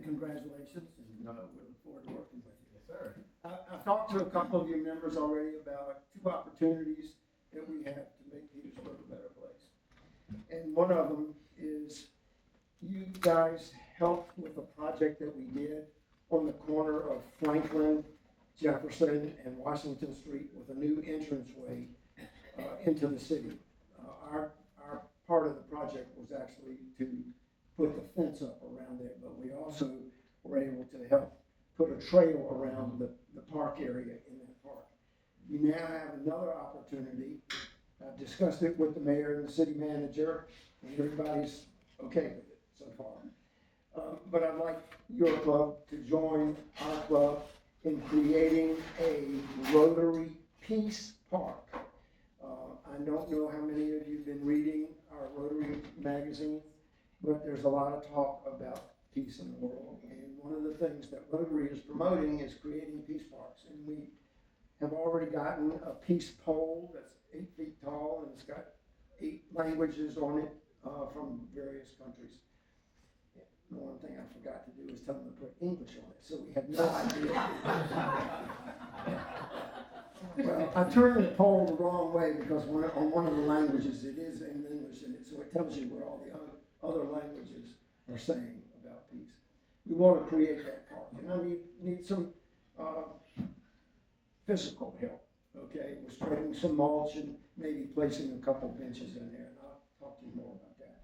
congratulations, and we look forward to working with you. Yes, sir. I've talked to a couple of your members already about two opportunities that we have to make Petersburg a better place. And one of them is you guys helped with a project that we did on the corner of Franklin, Jefferson, and Washington Street with a new entranceway into the city. Our part of the project was actually to put the fence up around it, but we also were able to help put a trail around the park area in that park. You now have another opportunity. I've discussed it with the mayor and the city manager, and everybody's okay with it so far. But I'd like your club to join our club in creating a Rotary Peace Park. I don't know how many of you have been reading our Rotary magazine, but there's a lot of talk about peace in the world. And one of the things that Rotary is promoting is creating peace parks. And we have already gotten a peace pole that's 8 feet tall, and it's got 8 languages on it from various countries. The one thing I forgot to do is tell them to put English on it, so we have no idea. Well, I turned the pole the wrong way because on one of the languages it is in English in it, so it tells you what all the other languages are saying about peace. We want to create that park, and I need some physical help. Okay, we're spreading some mulch and maybe placing a couple benches in there, and I'll talk to you more about that.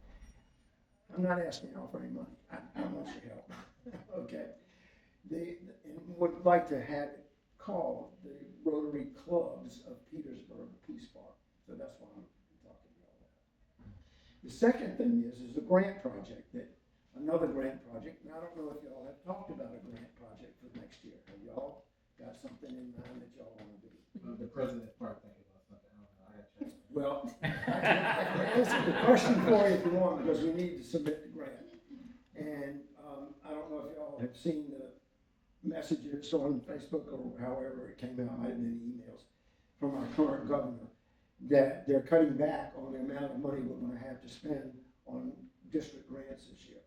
I'm not asking y'all for any money. I want your help. Okay. And would like to have it called the Rotary Clubs of Petersburg Peace Park. So that's why I'm talking about that. The second thing is a grant project, another grant project. And I don't know if y'all have talked about a grant project for next year. Have y'all got something in mind that y'all want to do? The president's part thinking about something. I don't know. I got to check. Well, I can answer the question for you if you want, because we need to submit the grant. And I don't know if y'all have seen the messages on Facebook or however it came out, might have been emails from our current governor, that they're cutting back on the amount of money we're going to have to spend on district grants this year.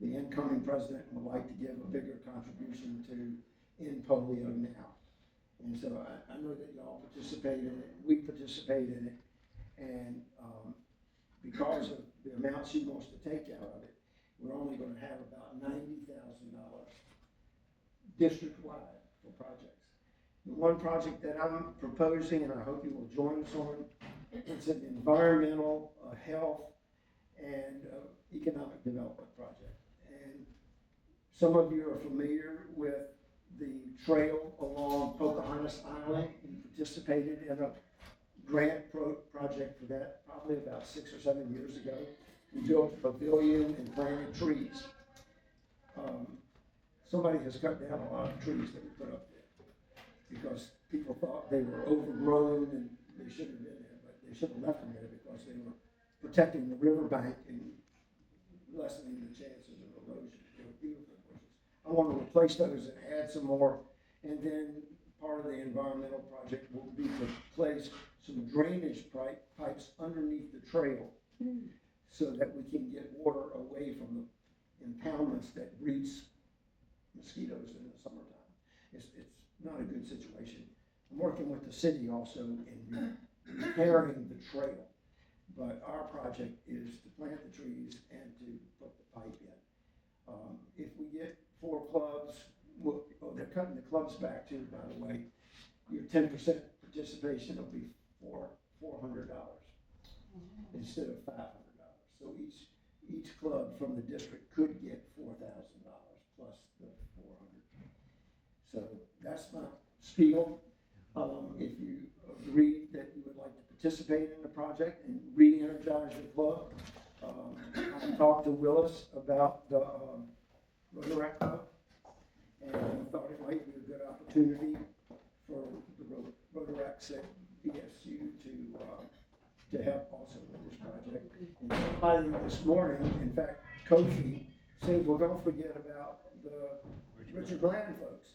The incoming president would like to give a bigger contribution to End Polio Now. And so I know that y'all participate in it, we participate in it, and because of the amount she wants to take out of it, we're only going to have about $90,000 district-wide for projects. The one project that I'm proposing, and I hope you will join us on, it's an environmental, health, and economic development project. And some of you are familiar with the trail along Pocahontas Island. We participated in a grant project for that probably about 6 or 7 years ago. We built a pavilion and planted trees. Somebody has cut down a lot of trees that we put up there because people thought they were overgrown and they shouldn't have been there, but they should have left them there because they were protecting the riverbank and lessening the chances of erosion. They were beautiful bushes. I want to replace those and add some more, and then part of the environmental project will be to place some drainage pipes underneath the trail so that we can get water away from the impoundments that breeds mosquitoes in the summertime. It's not a good situation. I'm working with the city also in repairing the trail, but our project is to plant the trees and to put the pipe in. If we get 4 clubs, they're cutting the clubs back too, by the way. Your 10% participation will be $400 instead of $500. So each club from the district could get $4,000 plus the 400. So that's my spiel. If you agree that you would like to participate in the project and re-energize your club, I talked to Willis about the Rotary Club, and thought it might be a good opportunity for the Rotary at BSU to help also with this project. And somebody this morning, in fact, Kofi, said, well, don't forget about the Richard Gladden folks.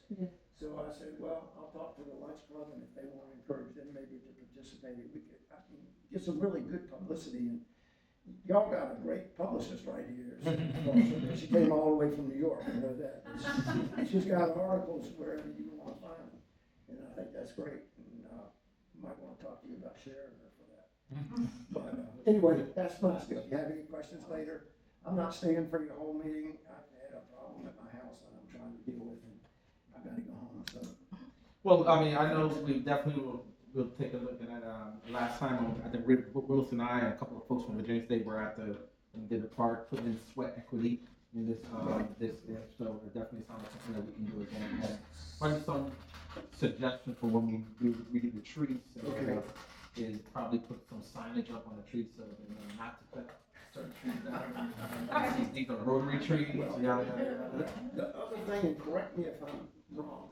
So I said, well, I'll talk to the lunch club, and if they want to encourage them maybe to participate, we could get some really good publicity. y'all got a great publicist right here. She came all the way from New York, I know that. But she's got articles wherever you want to find them, and I think that's great. And, might want to talk to you about sharing her for that. But anyway, that's my stuff. If you have any questions later, I'm not staying for your whole meeting. I've had a problem at my house that I'm trying to deal with, and I've got to go home, so. Well, I mean, I know we definitely will take a look at that. Last time, I think Wilson and I and a couple of folks from Virginia State were at did a part, putting in sweat equity in this, so it definitely sounds like something that we can do again. And maybe some suggestion for when we do the trees, is probably put some signage up on the trees so they know not to cut certain trees down. These are Rotary trees, yada, yada, yada. The other thing, and correct me if I'm wrong,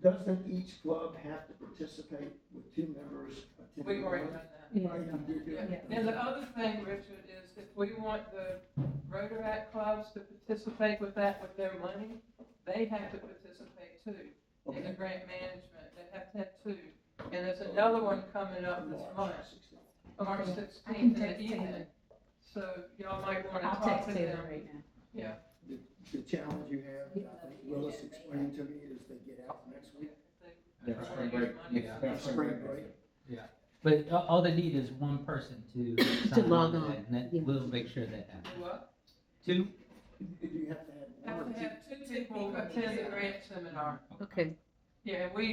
doesn't each club have to participate with 2 members attending? We've already done that. Yeah, you did do it. And the other thing, Richard, is if we want the Rotary clubs to participate with that with their money, they have to participate too. In the grant management, they have to have 2. And there's another one coming up this month, March 16th in the evening. So y'all might want to I'll talk text to Taylor them. right now. Yeah. The challenge you have, I think Willis explained to me, is they get out next week. Yeah, spring break. Yeah, Spring break. But all they need is one person to sign log to on. that, and then Yeah. we'll make sure that happens. Do what? 2? Do you have to have one Have or to two? have 2 people attend the grant seminar. Okay. Yeah, and we